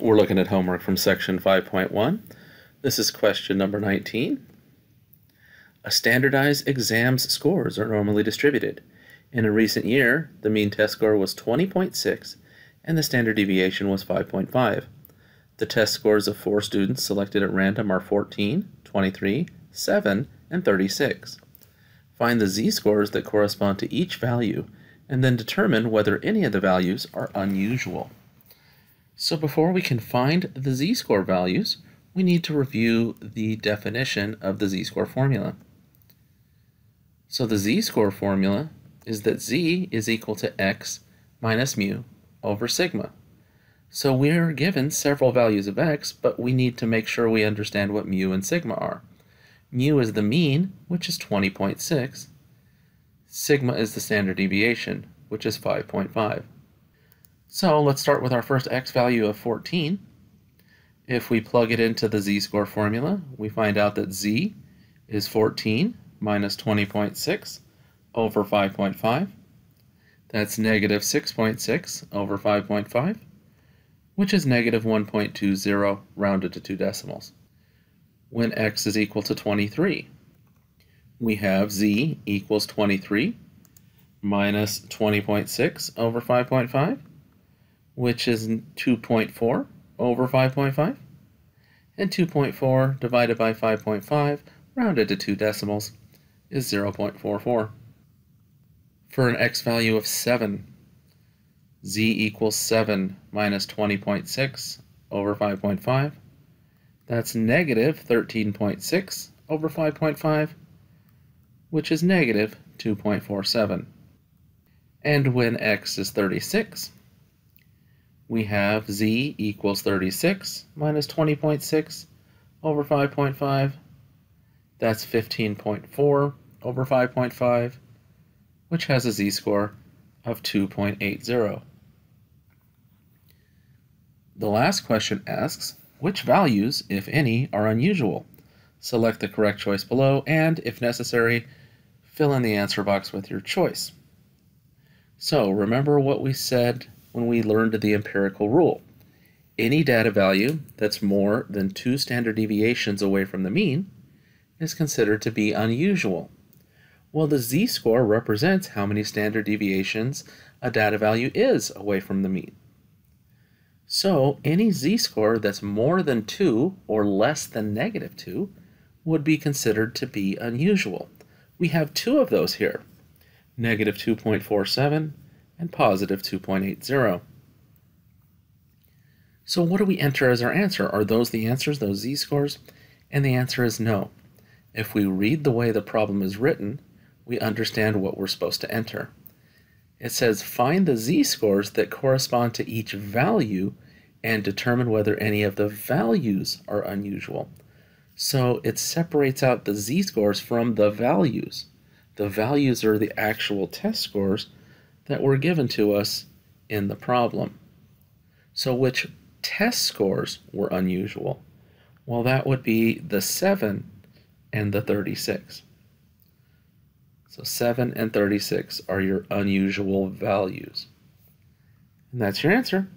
We're looking at homework from section 5.1. This is question number 19. A standardized exam's scores are normally distributed. In a recent year, the mean test score was 20.6 and the standard deviation was 5.5. The test scores of 4 students selected at random are 14, 23, 7, and 36. Find the z-scores that correspond to each value and then determine whether any of the values are unusual. So before we can find the z-score values, we need to review the definition of the z-score formula. So the z-score formula is that z is equal to x minus mu over sigma. So we're given several values of x, but we need to make sure we understand what mu and sigma are. Mu is the mean, which is 20.6. Sigma is the standard deviation, which is 5.5. So let's start with our first x value of 14. If we plug it into the z-score formula, we find out that z is 14 minus 20.6 over 5.5. That's negative 6.6 over 5.5, which is negative 1.20 rounded to 2 decimals. When x is equal to 23, we have z equals 23 minus 20.6 over 5.5, which is 2.4 over 5.5, and 2.4 divided by 5.5 rounded to 2 decimals is 0.44. For an x value of 7, z equals 7 minus 20.6 over 5.5. That's negative 13.6 over 5.5, which is negative 2.47. And when x is 36, we have z equals 36 minus 20.6 over 5.5. That's 15.4 over 5.5, which has a z-score of 2.80. The last question asks, which values, if any, are unusual? Select the correct choice below, and, if necessary, fill in the answer box with your choice. So, remember what we said when we learned the empirical rule. Any data value that's more than 2 standard deviations away from the mean is considered to be unusual. Well, the z-score represents how many standard deviations a data value is away from the mean. So any z-score that's more than 2 or less than negative 2 would be considered to be unusual. We have 2 of those here, negative 2.47 and positive 2.80. So what do we enter as our answer? Are those the answers, those z-scores? And the answer is no. If we read the way the problem is written, we understand what we're supposed to enter. It says find the z-scores that correspond to each value and determine whether any of the values are unusual. So it separates out the z-scores from the values. The values are the actual test scores that were given to us in the problem. So which test scores were unusual? Well, that would be the 7 and the 36. So 7 and 36 are your unusual values. And that's your answer.